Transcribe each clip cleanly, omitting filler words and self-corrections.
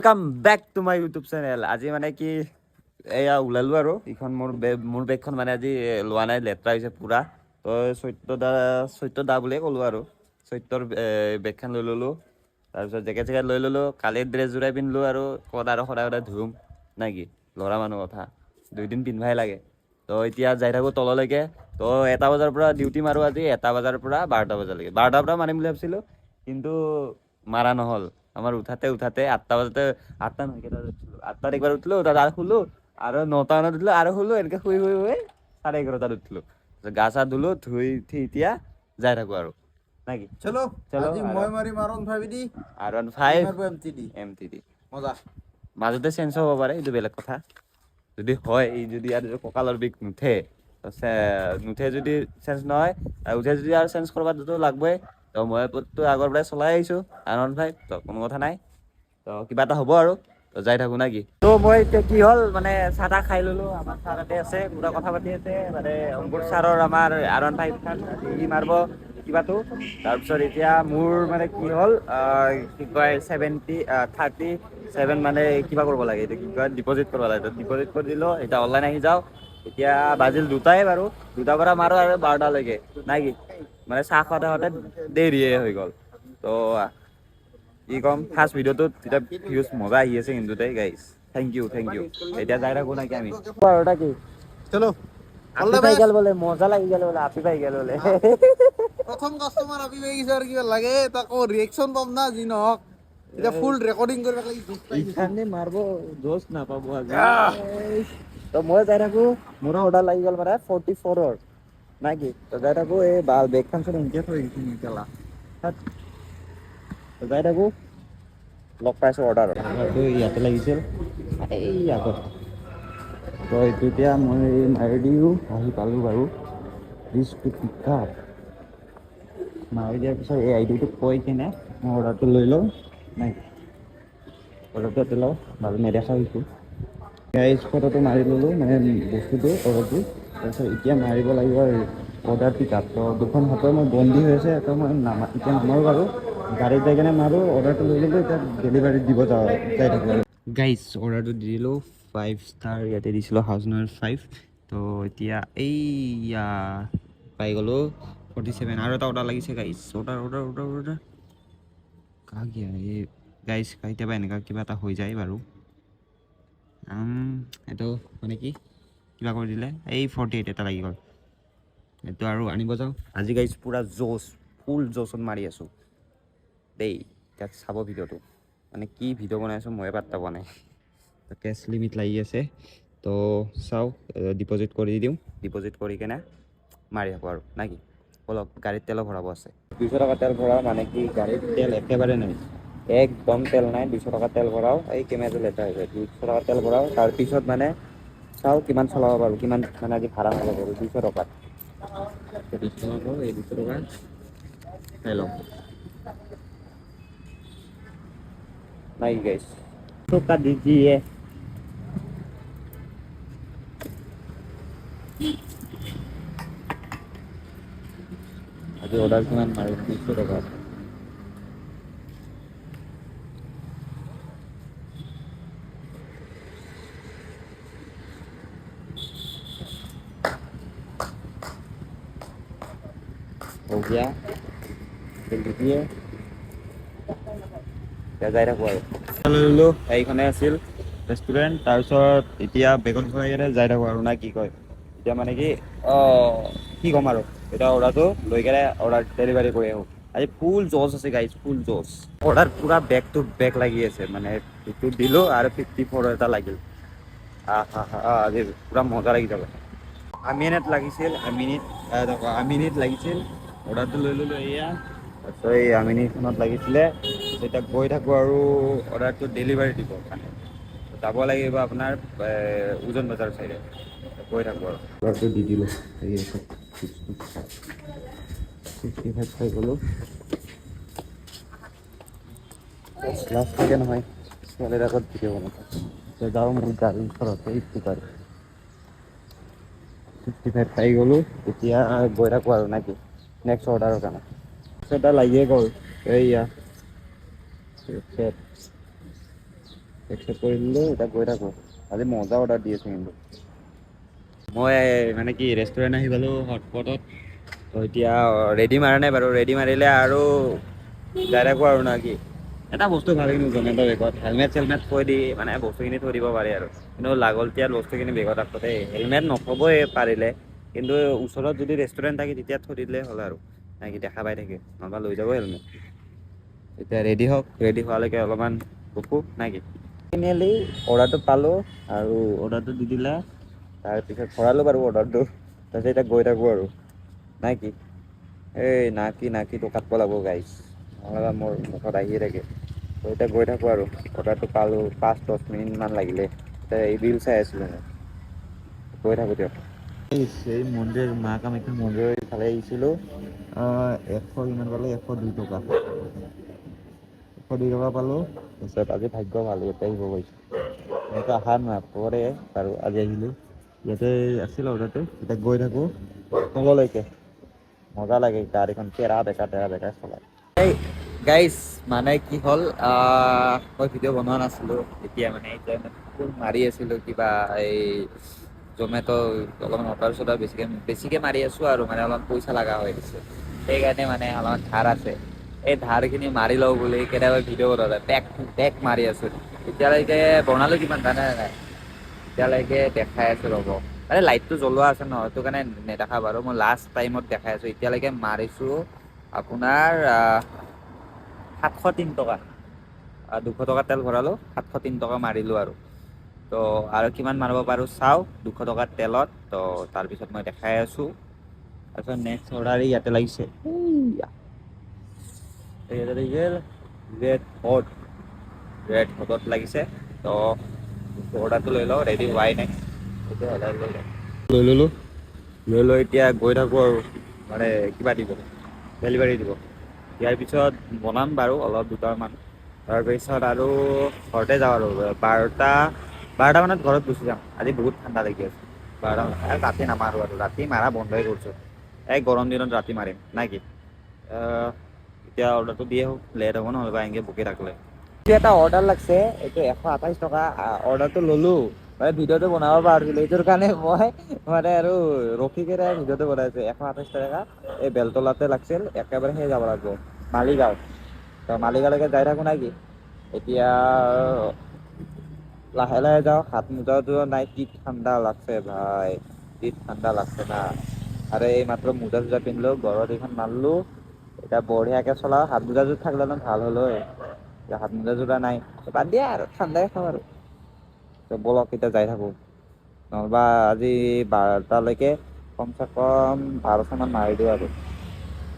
Welcome back to my YouTube channel. আজি মানে কি এয়া ওলালো আৰু ইখন মোৰ বেগখন মানে আজি লোৱা নাই, লেতেৰা হৈছে পুৰা। তো চৈত্য দা বুলিয়ে ক'লো আৰু চৈত্যৰ বেগখন লৈ ল'লোঁ। তাৰপিছত জেকেট লৈ ল'লোঁ। কালি ড্ৰেছ জোৰাই পিন্ধিলোঁ আৰু সদায় সদায় ধুম নে কি, ল'ৰা মানুহ কথা 2 দিন পিন্ধিবই লাগে। তো এতিয়া যাই থাকোঁ তললৈকে। তো 1টা বজাৰ পৰা ডিউটি মাৰোঁ আজি, 1টা বজাৰ পৰা 12টা বজালৈকে। 12টাৰ পৰা মাৰিম বুলি ভাবিছিলোঁ, কিন্তু মাৰা নহ'ল। আমাৰ উঠাতে 8টা বাজতে 8টা নহয়, কেইটা উঠিলোঁ 8টাত একবাৰ উঠিলোঁ, তাত আৰু শুলোঁ, আৰু 9টা মানত উঠিলোঁ আৰু শুলোঁ। এনেকৈ শুই 11:30 উঠিলোঁ। গা চা ধুলোঁ, ধুই উঠি এতিয়া যাই থাকোঁ আৰু নাকি। চলো আজি মই মাৰিম R15 দি, R15 MTD MTD মজা। মাজতে চেঞ্জ হ'ব পাৰে, এইটো বেলেগ কথা। যদি হয় যদি আৰু কঁকালৰ বিষ নুঠে যদি চেঞ্জ নহয়, উঠে যদি আৰু চেঞ্জ কৰিবতো লাগবই। তো মই তো আগৰ পৰাই চলাই আহিছোঁ R15, তো কোনো কথা নাই। তো কিবা এটা হ'ব আৰু তো যাই থাকোঁ নাকি। তো মই এতিয়া কি হ'ল মানে চাহ তাহ খাই ল'লোঁ। আমাৰ ছাৰ তাতে আছে, পুৰা কথা পাতি আছে মানে অংকুৰ ছাৰৰ আমাৰ R15 খান ই মাৰিব কিবাটো। তাৰপিছত এতিয়া মোৰ মানে কি হ'ল, কি কয় 37 মানে কিবা কৰিব লাগে, এইটো কি কয় ডিপজিট কৰিব লাগে। ডিপজিট কৰি দিলোঁ, এতিয়া অনলাইন আহি যাওঁ। এতিয়া বাজিল 2টাই বাৰু, 2টাৰ পৰা মাৰোঁ আৰু 12টালৈকে নাই কি। মানে চাহ খাওঁতে দেৰিয়ে হৈ গ'ল। তো কি ক'ম, ফাৰ্ষ্ট ভিডিঅ'টোত এতিয়া ভিউজ মজা আহি আছে কিন্তু দেই গাইছ, থেংক ইউ। এতিয়া যাই থাকোঁ নাকি আমি বাৰটা কি চলো অল আপি দ্য পাই বেষ্ট। গেল বোলে, মজা লাগি গেল বোলে, আপি পাই গেল বোলে। প্ৰথম কাষ্টমাৰ আপি হৈ গৈছে আৰু কিবা লাগে, তাকো ৰিয়েকশ্যন পাম না যি নহওক। এতিয়া ফুল ৰেকৰ্ডিং কৰিব লাগিব। ইখানে মাৰিব জোচ নাপাব আজি। তো মই যাই থাকোঁ, মোৰো অৰ্ডাৰ লাগি গ'ল মানে 44ৰ নাই কি। তো যাই থাকোঁ, এই বেগখন চোন এনেকৈ থৈ দিছোঁ কেলা। যাই থাকোঁ, লগ পাইছোঁ অৰ্ডাৰত। অৰ্ডাৰটো ইয়াতে লাগিছিল, এই আগত। তো এইটো এতিয়া মই মাৰি দিওঁ, আহি পালোঁ বাৰু। Please to pick up. মাৰি দিয়াৰ পিছত এই আইডিটো কৈ কিনে মই অৰ্ডাৰটো লৈ লওঁ নাই। অৰ্ডাৰটো ইয়াতে লওঁ, বাৰু নেদেখা হৈছোঁ। ফটোটো মাৰি ল'লোঁ, মানে বস্তুটো অৰ্ডাৰটো। তাৰপিছত এতিয়া মাৰিব লাগিব আৰু অৰ্ডাৰ পিক আপ। তো দুখন হাতৰ মই বন্দী হৈ আছে, তো মই এতিয়া নামাৰোঁ বাৰু। গাড়ীত যাই কিনে মাৰোঁ, অৰ্ডাৰটো লৈ ল'লোঁ। এতিয়া ডেলিভাৰী দিব যাই থাকোঁ আৰু গাইজ। অৰ্ডাৰটো দি দিলোঁ, 5 ষ্টাৰ ইয়াতে দিছিলোঁ, হাউচ নাম্বাৰ 5। তো এতিয়া এইয়া পাই গ'লোঁ 47। আৰু এটা অৰ্ডাৰ লাগিছে গাইজ, অৰ্ডাৰ কাক দিয়া এই গাইজ। কেতিয়াবা এনেকুৱা কিবা এটা হৈ যায় বাৰু। এইটো মানে কি কিবা কৰি দিলে, এই 48 এটা লাগি গ'ল। এইটো আৰু আনিব যাওঁ আজি গাইজ। পূৰা ফুল জোচত মাৰি আছোঁ দেই। তাত চাব ভিডিঅ'টো, মানে কি ভিডিঅ' বনাই আছোঁ ময়ে পাত্তা পোৱা নাই। কেছ লিমিট লাগি আছে, তো চাওঁ ডিপজিট কৰি দিওঁ। ডিপজিট কৰি কেনে মাৰি থাকোঁ আৰু না কি। অলপ গাড়ীত তেলো ভৰাব আছে, 200 টকা তেল ভৰাওঁ। মানে কি গাড়ীত তেল একেবাৰে নাই, একদম তেল নাই। 200 টকা তেল ভৰাওঁ, এই কেমেৰাটো লেতেৰা হৈ যায়। 200 টকা তেল ভৰাওঁ, তাৰপিছত মানে চাওঁ কিমান চলাব পাৰোঁ, কিমান মানে আজি ভাড়া মাৰিব পাৰোঁ। 200 টকাত 200 টকা এই 200 টকা খাই লওঁ নাই গাইছ। টকা দিজিয়ে আজি অৰ্ডাৰ কিমান মাৰিম, 200 টকা। हो गया দিয়ে যাই থাকোঁ আৰু ল'লোঁ। এইখনে আছিল ৰেষ্টুৰেণ্ট। তাৰপিছত এতিয়া বেগত ভৰাই কেনে যাই থাকোঁ আৰু না কি কয়। এতিয়া মানে কি কি ক'ম আৰু, এতিয়া অৰ্ডাৰটো লৈ কেনে অৰ্ডাৰ ডেলিভাৰী কৰি আহোঁ। আজি ফুল জচ আছে গাইজ, ফুল জচ। অৰ্ডাৰ পূৰা বেক টু বেক লাগি আছে, মানে এইটো দিলোঁ আৰু 54 এটা লাগিল। আজি পূৰা মজা লাগি যাব। আমিনত লাগিছিল অৰ্ডাৰটো লৈ ল'লোঁ এয়া। তাৰপিছত এই আমিনিখনত লাগিছিলে। এতিয়া গৈ থাকোঁ আৰু অৰ্ডাৰটো ডেলিভাৰী দিব কাৰণে যাব লাগিব আপোনাৰ উজন বজাৰ চাইডে। গৈ থাকোঁ আৰু অৰ্ডাৰটো দি দিলোঁ। 65 পাই গ'লোঁ। লাজ লাগে নহয় ছোৱালীৰ আগত ভিডিঅ' বনাব। যাওঁ মোৰ গাড়ীৰ ওচৰতে 55 পাই গ'লোঁ। এতিয়া গৈ থাকোঁ আৰু না কি নেক্সট অৰ্ডাৰৰ কাৰণে। এটা লাগিয়ে গ'ল এইয়া একচেপ্ট কৰি দিলোঁ, এতিয়া গৈ থাকোঁ। আজি মজা অৰ্ডাৰ দি আছোঁ কিন্তু মই মানে কি ৰেষ্টুৰেণ্ট আহি পালোঁ হটপটত। তো এতিয়া ৰেডি মাৰা নাই বাৰু, ৰেডি মাৰিলে আৰু যাই থাকোঁ আৰু না কি। এটা বস্তু ভাল কিন্তু জমেট' বেগত হেলমেট চেলমেট থৈ দি মানে বস্তুখিনি থৈ দিব পাৰে আৰু কিন্তু লাগতিয়াল বস্তুখিনি বেগত ৰাখোঁ দেই। হেলমেট নথবই পাৰিলে, কিন্তু ওচৰত যদি ৰেষ্টুৰেণ্ট থাকে তেতিয়া থৈ দিলে হ'ল আৰু না কি, দেখা পাই থাকে, নহ'বা লৈ যাব হেলমেট। এতিয়া ৰেডি হওক, ৰেডি হোৱালৈকে অলপমান ৰখোঁ না কি। ফাইনেলি অৰ্ডাৰটো পালোঁ আৰু অৰ্ডাৰটো দি দিলে। তাৰপিছত ভৰালোঁ বাৰু অৰ্ডাৰটো, তাৰপিছত এতিয়া গৈ থাকোঁ আৰু না কি। এই নাকিটো কাটব লাগব গাইছ, নহ'লে মোৰ মুখত আহিয়ে থাকে। ত' এতিয়া গৈ থাকোঁ আৰু অৰ্ডাৰটো পালোঁ 5-10 মিনিটমান লাগিলে। এতিয়া এই ৰিল চাই আছিলোঁ মই, গৈ থাকোঁ দিয়ক। এই মন্দিৰ মা কামাখ্যা মন্দিৰৰ ইফালে আহিছিলোঁ। 100 কিমান পালোঁ, 102 টকা। 102 টকা পালোঁ। তাৰপিছত আজি ভাগ্য ভাল, ইয়াতে আহিব পাৰিছোঁ। এনেকৈ অহা নপৰে বাৰু, আজি আহিলোঁ। ইয়াতে আছিল অৰ্ডাৰটো, এতিয়া গৈ থাকোঁ তললৈকে। মজা লাগে গাড়ীখন তেৰা বেকা চলাই। এই গাইজ মানে কি হ'ল, মই ভিডিঅ' বনোৱা নাছিলোঁ এতিয়া মানে ফোন মাৰি আছিলোঁ কিবা এই জমেট' অলপমান অৰ্ডাৰ-চৰ্ডাৰ বেছিকৈ মাৰি আছোঁ আৰু মানে অলপ পইচা লগা হৈ আছে। সেইকাৰণে মানে অলপমান ধাৰ আছে। এই ধাৰখিনি মাৰি লওঁ বুলি কেতিয়াবা ভিডিঅ' বনোৱা পেক মাৰি আছোঁ। এতিয়ালৈকে বনালোঁ কিমান জানে নে নাই? এতিয়ালৈকে দেখাই আছোঁ ৰ'ব। আৰে লাইটটো জ্বলোৱা আছে ন, সেইটো কাৰণে নেদেখা বাৰু। মই লাষ্ট টাইমত দেখাই আছোঁ। এতিয়ালৈকে মাৰিছোঁ আপোনাৰ 703 টকা। 200 টকা তেল ভৰালোঁ, 703 টকা মাৰিলোঁ আৰু। তো আৰু কিমান মাৰিব পাৰোঁ চাওঁ 200 টকাৰ তেলত। তো তাৰপিছত মই দেখাই আছোঁ। তাৰপিছত নেক্সট অৰ্ডাৰ ইয়াতে লাগিছে। ৰেড হটত লাগিছে। তো অৰ্ডাৰটো লৈ লওঁ, ৰেডি হোৱাই নাই। লৈ লৈ এতিয়া গৈ থাকোঁ আৰু মানে কিবা দিব, ডেলিভাৰী দিব। ইয়াৰ পিছত বনাম বাৰু অলপ দুটামান। তাৰপিছত আৰু ঘৰতে যাওঁ আৰু 12টা মানত ঘৰত গুচি যাম। আজি বহুত ঠাণ্ডা লাগি আছে। 12টা মানত ৰাতি নামাৰোঁ আৰু ৰাতি মাৰা বন্ধই কৰিছোঁ। এই গৰম দিনত ৰাতি মাৰিম না কি। এতিয়া অৰ্ডাৰটো দিয়ে আহোঁ, লেট হ'ব নহ'লে বা এনেকৈ বকি থাকিলে। এইটো এটা অৰ্ডাৰ লাগিছে, এইটো 128 টকা। অৰ্ডাৰটো ল'লোঁ, মানে ভিডিঅ'টো বনাব পাহৰিছিলোঁ। এইটোৰ কাৰণে মই মানে আৰু ৰখি কেনে ভিডিঅ'টো বনাইছোঁ। 128 টকা এই বেলতলাতে লাগিছিল, একেবাৰে সেই যাব লাগিব মালিগাঁও। তো মালিগাঁৱলৈকে যাই থাকোঁ না কি। এতিয়া লাহে লাহে যাওঁ, হাত মোজাটো নাই, কি ঠাণ্ডা লাগছে ভাই, কি ঠাণ্ডা লাগছে না। আৰু এই মাত্ৰ মোজা-চোজা পিন্ধিলোঁ, ঘৰত এইখন মাৰিলোঁ। এতিয়া বঢ়িয়াকৈ চলাওঁ। হাত মোজাযোৰ থাকিলে ভাল হ'ল হয়। এতিয়া হাত মোজাযোৰা নাই, বাদ দিয়া আৰু ঠাণ্ডাই খাওঁ আৰু। ব'লক এতিয়া যাই থাকোঁ। নহ'বা আজি 12টালৈকে কমচে কম 1200 মান মাৰি দিওঁ আৰু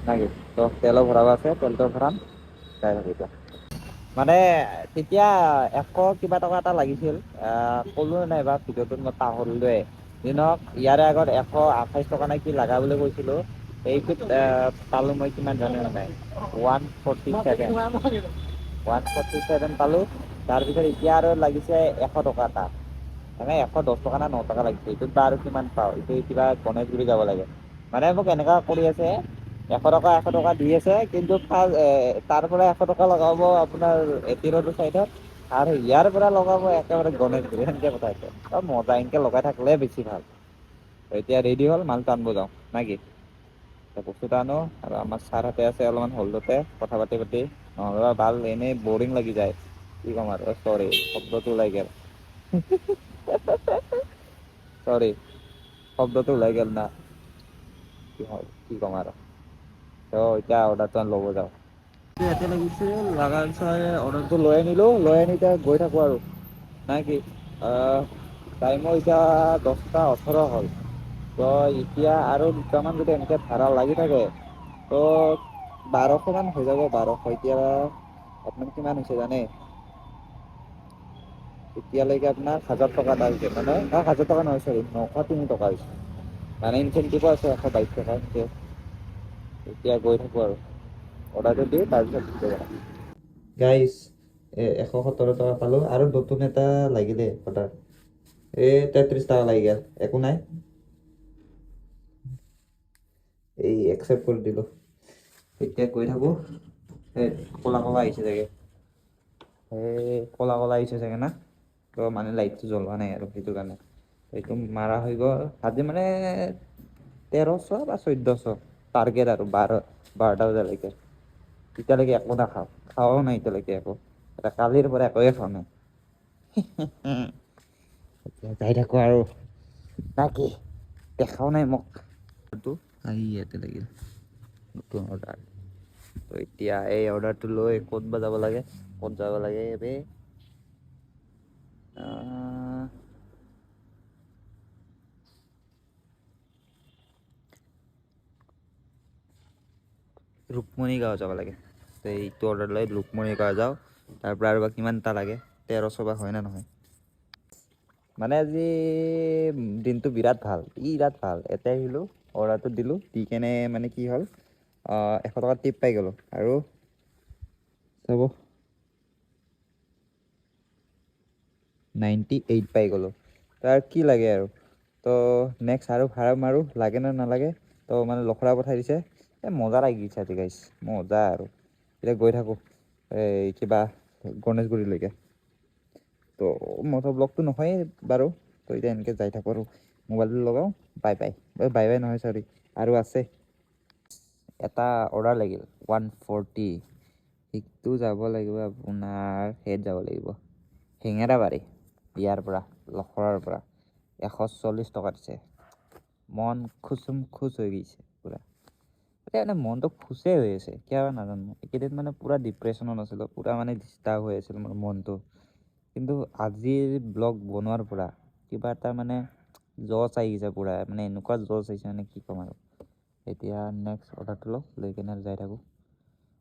না কি। তো তেলো ভৰাব আছে, তেলটো ভৰাম, যাই থাকোঁ এতিয়া। মানে তেতিয়া 100 কিবা টকা এটা লাগিছিল। ক'লো নাই বা ভিডিঅ'টোত মই পাহৰিলোৱে। যি নহওক ইয়াৰে আগত 128 টকা নে কি লাগা বুলি কৈছিলোঁ। এইটোত পালোঁ মই কিমান জানে নে নাই? 147 পালোঁ। তাৰপিছত এতিয়া আৰু লাগিছে 100 টকা এটা। মানে 110 টকা না 9 টকা লাগিছে। এইটোত বা আৰু কিমান পাওঁ? এইটো কিবা গণেশগুৰি যাব লাগে। মানে মোক এনেকুৱা কৰি আছে, 100 টকা দি আছে, কিন্তু তাৰ পৰা 100 টকা লগাব আপোনাৰ এটি ৰোডৰ চাইডত, আৰু ইয়াৰ পৰা লগাব একেবাৰে গণেশগুৰি, সেনেকে পঠাইছে। মজা, এনকে লগাই থাকিলে বেছি ভাল। এতিয়া ৰেডি হ'ল, মালটো আনিব যাওঁ না কি। বস্তুটো আনো আৰু আমাৰ ছাৰহঁতে আছে অলপমান হল্ডতে কথা পাতি নহ'লে ভাল এনেই বৰিং লাগি যায়। কি ক'ম আৰু চৰি শব্দটো ওলাই গ'ল। চৰি শব্দটো ওলাই গ'ল না, কি ক'ম আৰু। তো এতিয়া অৰ্ডাৰটো ল'ব যাওঁ। ইয়াতে লাগিছিল, লাগাৰ পিছত অৰ্ডাৰটো লৈ আনিলোঁ, লৈ আনি এতিয়া গৈ থাকোঁ আৰু না কি। টাইমো এতিয়া 10টা 18 হ'ল। তো এতিয়া আৰু দুটামান যদি এনেকে ভাড়া লাগি থাকে, তো 1200 মান হৈ যাব। 1200 এতিয়া আপোনাৰ কিমান হৈছে জানে? এতিয়ালৈকে আপোনাৰ 1000 টকা এটা হৈছে, মানে 1000 টকা নহয় চৰি 903 টকা হৈছে। মানে ইনচেন্টিভো আছে 122 টকা এনেকে। এতিয়া গৈ থাকোঁ আৰু অৰ্ডাৰটো দি তাৰপিছত গাইজ 117 টকা পালোঁ আৰু নতুন এটা লাগিলে অৰ্ডাৰ। 33 টকা লাগি গ'ল, একো নাই। এই একচেপ্ট কৰি দিলোঁ। এতিয়া গৈ থাকোঁ। ক'লা আহিছে চাগে। এই কলা কলা আহিছে চাগে না, তো মানে লাইটটো জ্বলোৱা নাই আৰু সেইটো কাৰণে এইটো মাৰা হৈ গ'ল। আজি মানে 1300 বা 1400 টাৰ্গেট আৰু 12টা বজালৈকে। এতিয়ালৈকে একো নাখাওঁ, খাৱাও নাই এতিয়ালৈকে একো। এটা কালিৰ পৰা একোৱে খোৱা নাই। এতিয়া যাই থাকো আৰু নাকি দেখাও নাই মোক ইয়াতে লাগিল নতুন অৰ্ডাৰ। তো এতিয়া এই অৰ্ডাৰটো লৈ ক'ত বা যাব লাগে, ক'ত যাব লাগে বে ৰুক্মণী গাঁও যাব লাগে। তো এইটো অৰ্ডাৰ লৈ ৰুক্মণী গাঁও যাওঁ। তাৰ পৰা আৰু বা কিমানটা লাগে, 1300 বা হয় না নহয়। মানে আজি দিনটো বিৰাট ভাল, এতে আহিলোঁ অৰ্ডাৰটো দিলোঁ, দি কেনে মানে কি হ'ল 100 টকা টিপ পাই গ'লোঁ আৰু চাব 98 পাই গ'লোঁ। তাৰ কি লাগে আৰু, তো নেক্সট আৰু ভাড়া মাৰোঁ, লাগে নে নালাগে। তো মানে লখৰা পঠাই দিছে, মজা লাগি গৈছে আজি গাইছ, মজা আৰু এতিয়া গৈ থাকোঁ এই কিবা গণেশগুৰিলৈকে। তো মটৰ ব্লগটো নহয়েই বাৰু, তো এতিয়া এনেকৈ যাই থাকোঁ আৰু মোবাইলটো লগাওঁ। বাই বাই নহয় চৰি, আৰু আছে এটা অৰ্ডাৰ লাগিল 140। সেইটো যাব লাগিব আপোনাৰ যাব লাগিব হেঙেৰাবাৰী, ইয়াৰ পৰা লখৰাৰ পৰা 140 টকা দিছে। মন খুচুম খুচ হৈ গৈছে পূৰা, এতিয়া মানে মনটো খুচেই হৈ আছে কিয় নাজানো। এইকেইদিন মানে পূৰা ডিপ্ৰেশ্যনত আছিলোঁ, পূৰা মানে ডিষ্টাৰ্ব হৈ আছিল মোৰ মনটো। কিন্তু আজিৰ ব্লগ বনোৱাৰ পৰা কিবা এটা মানে জচ আহিছে পূৰা, মানে এনেকুৱা জচ আহিছে মানে কি ক'ম আৰু। এতিয়া নেক্সট অৰ্ডাৰটো লৈ কেনে যাই থাকোঁ।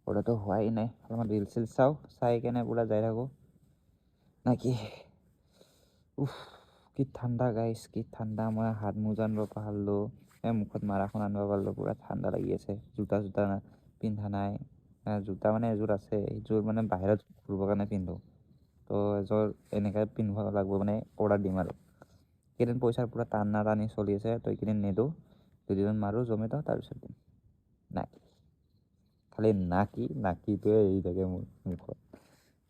অৰ্ডাৰটো হোৱাই নাই, অলপমান ৰিল চিল চাওঁ, চাই কেনে পূৰা যাই থাকোঁ নাকি। কি ঠাণ্ডা গাইছ, কি ঠাণ্ডা। মই হাত মোজা আনিব পাহৰিলোঁ, মুখত মাৰাখন আনিব পাহৰিলোঁ, পূৰা ঠাণ্ডা লাগি আছে। জোতা পিন্ধা নাই, জোতা মানে এযোৰ আছে, এইযোৰ মানে বাহিৰত ঘূৰিবৰ কাৰণে পিন্ধোঁ। তো এযোৰ এনেকৈ পিন্ধিব লাগিব, মানে অৰ্ডাৰ দিম আৰু। এইকেইদিন পইচাৰ পূৰা টানা টানি চলি আছে, তো এইকেইদিন নিদিওঁ, দুদিনমান মাৰোঁ জমেট', তাৰপিছত দিম। নাকি খালি নাকিটোৱে এৰি থাকে মোৰ মুখত।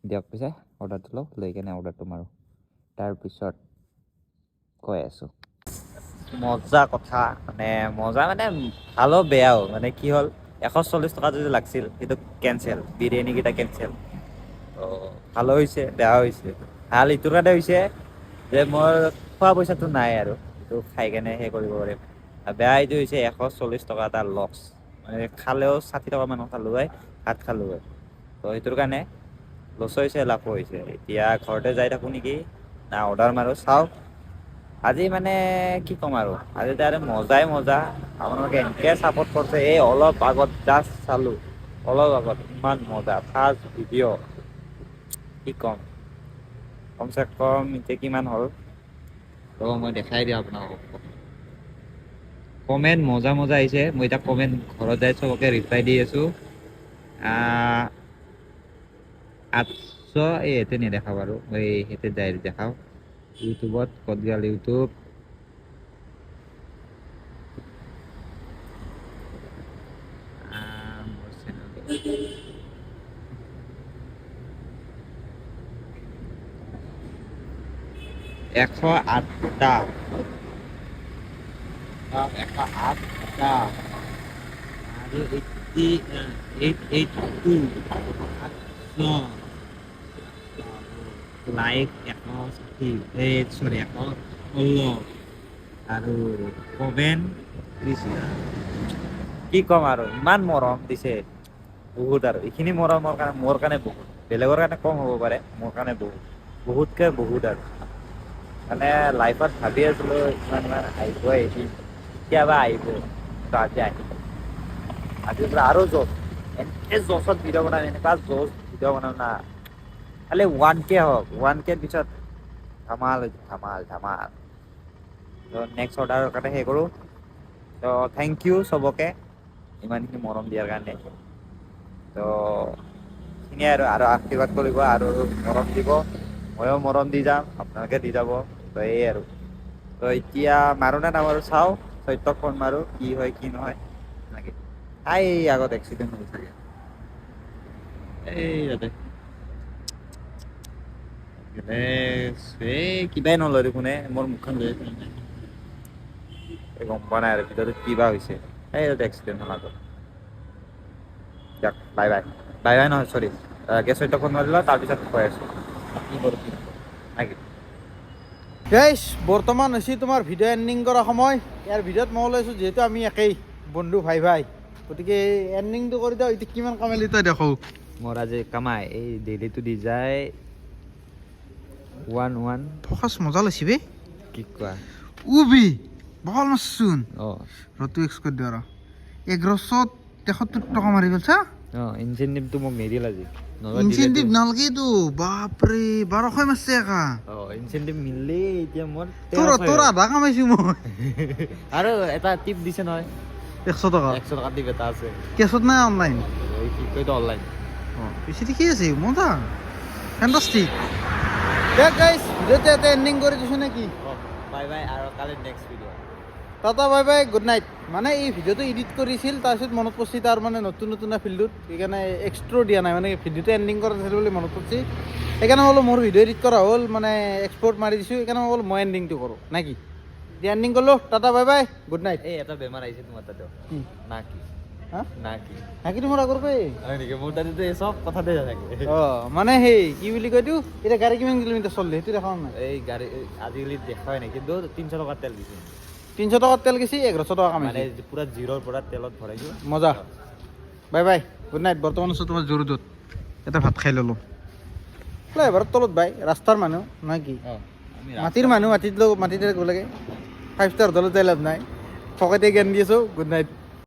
দিয়ক পিছে অৰ্ডাৰটো লওঁ, লৈ কেনে অৰ্ডাৰটো মাৰোঁ, তাৰপিছত কৈ আছোঁ মজা কথা। মানে মজা মানে ভালো বেয়াও, মানে কি হ'ল 140 টকা যদি লাগিছিল সেইটো কেনচেল, বিৰিয়ানীকেইটা কেনচেল। ভালো হৈছে বেয়াও হৈছে। ভাল এইটোৰ কাৰণে হৈছে যে মোৰ খোৱা পইচাটো নাই আৰু, সেইটো খাই কেনে সেই কৰিব পাৰিম। বেয়া এইটো হৈছে 140 টকা এটা লছ, মানে খালেও 60 টকা মানৰ খালোঁ হয়, ভাত খালোঁ হয়। তো সেইটোৰ কাৰণে লছো হৈছে লাভো হৈছে। এতিয়া ঘৰতে যাই থাকোঁ নেকি না অৰ্ডাৰ মাৰোঁ চাওঁ। আজি মানে কি ক'ম আৰু, আজি আৰু মজাই মজা। আপোনালোকে এনেকৈ ছাপোৰ্ট কৰিছে, এই অলপ আগত জাষ্ট চালোঁ, অলপ আগত ইমান মজা ফাৰ্ষ্ট ভিডিঅ'। কি ক'ম, কমচে কম এতিয়া কিমান হ'ল মই দেখাই দিওঁ আপোনালোকক। কমেণ্ট মজা মজা আহিছে, মই এতিয়া কমেণ্ট ঘৰত যাই চবকে ৰিপ্লাই দি আছোঁ। 800 ইয়াতে নেদেখাওঁ বাৰু, মই ইয়াতে যাই দেখাওঁ ইউটিউবত। ক'ত গ'ল ইউটিউব, মোৰ চেনেলটো 108টা, 108টা আৰু 882 লাইক 160, চৰি 116, আৰু কমেণ্ট 30,000। কি ক'ম আৰু, ইমান মৰম দিছে বহুত। আৰু এইখিনি মৰমৰ কাৰণে মোৰ কাৰণে বহুত, বেলেগৰ কাৰণে কম হ'ব পাৰে, মোৰ কাৰণে বহুতকৈ বহুত। আৰু মানে লাইফত ভাবি আছিলোঁ ইমান আহিব, কেতিয়াবা আহিব, তো আজি আহিব। আজিৰ পৰা আৰু জোচ, এনেকৈ জোচত ভিডিঅ' বনাম, এনেকুৱা জোচ ভিডিঅ' বনাম না, খালি 1K হওক, 1K পিছত ধামাল ধামাল। তো নেক্সট অৰ্ডাৰৰ কাৰণে সেই কৰোঁ। তো থেংক ইউ চবকে ইমানখিনি মৰম দিয়াৰ কাৰণে। তো এইখিনিয়ে আৰু আশীৰ্বাদ কৰিব, আৰু মৰম দিব, ময়ো মৰম দি যাম, আপোনালোকে দি যাব। তো এই আৰু, তো এতিয়া মাৰোঁ নে নামাৰোঁ চাওঁ, সত্যক ফোন মাৰোঁ, কি হয় কি নহয়। এনেকৈ আগত এক্সিডেণ্ট হ'ল চাগে, এই ইয়াতে কিবাই নলয় দেখোন মোৰ মুখখন লৈ গম পোৱা নাই আৰু ভিতৰত কিবা হৈছে এই এক্সিডেণ্ট হ'ল আগত দিয়ক বাই বাই বাই বাই নহয় চৰি গেছত ফোন মাৰিলা তাৰপিছত কৈ আছোঁ কি কৰোঁ নেকি গাইছ বৰ্তমান হৈছে তোমাৰ ভিডিঅ' এণ্ডিং কৰা সময় ইয়াৰ ভিডিঅ'ত মই ওলাইছোঁ যিহেতু আমি একেই বন্ধু ভাই ভাই গতিকে এণ্ডিংটো কৰি দিওঁ এতিয়া কিমান কামালি তই দেখো মোৰ আজি কামাই এই ডেইলিটো দি যায় 1 ফকাচ মজা লৈছি বে কি কোৱা উবি ভাল মাছচোন অঁ ৰটো এক্স কৰি দিওঁ আৰু 1173 টকা মাৰি গ'ল চা অঁ ইনচেণ্টিভটো মোক নিদিল আজি ইনচেণ্টিভ নালগেতো বাপৰে 1200 মাৰছে একা অঁ ইনচেণ্টিভ মিলিলে এতিয়া মোৰ তোৰ আধা কামাইছোঁ মই আৰু এটা টিপ দিছে নহয় 100 টকা 100 টকা টিপ এটা আছে কেছত নাই অনলাইন এই কি কয় অনলাইন বেছি ঠিকেই আছে মজা ফেণ্টাষ্টিক দেখ গাইছ ভিডিঅ'তে এটা এণ্ডিং কৰি দিছোঁ নেকি বাই বাই আৰু কালি next video' tata bye bye good night মানে এই ভিডিঅ'টো এডিট কৰিছিল তাৰপিছত মনত পৰিছে তাৰ মানে নতুন নতুন ফিল্ডত সেইকাৰণে এক্সট্ৰ দিয়া নাই মানে ভিডিঅ'টো এণ্ডিং কৰা নাছিল বুলি মনত পৰিছে সেইকাৰণে মই বোলো মোৰ ভিডিঅ' এডিট কৰা হ'ল মানে এক্সপৰ্ট মাৰি দিছোঁ সেইকাৰণে মই বোলো মই এণ্ডিংটো কৰোঁ নে কি এতিয়া এণ্ডিং কৰিলোঁ Tata bye bye good night এই এটা বেমাৰ আহিছে তোমাৰ তাতে কি না কি হা না কি হাঁকি তোমাৰ আগৰ পৰাই হয় নেকি মোৰ তাতেতো এই চব কথাতে থাকে অঁ মানে সেই কি বুলি কয় এইটো এতিয়া গাড়ী কিমান কিলোমিটাৰ চলিলে সেইটো দেখা নাই এই গাড়ী আজিকালি দেখাই নাই কিন্তু 300 টকাৰ তেল দিছে 300 টকাৰ তেল গেছি 1100 টকা মানে কামাইছে পুৰা জিৰ'ৰ পৰা তেলত ভৰাইছোঁ মজা বাই বাই গুড নাইট বৰ্তমান আছোঁ তোমাৰ জৰুদত এটা ভাত খাই ল'লোঁ ফ্লাইঅভাৰৰ তলত বাই ৰাস্তাৰ মানুহ নহয় কি মাটিৰ মানুহ মাটিত মাটিতে গ'লেগে 5 ষ্টাৰ হোটেলত যাই লাভ নাই ফকতে জ্ঞান দি আছোঁ গুড নাইট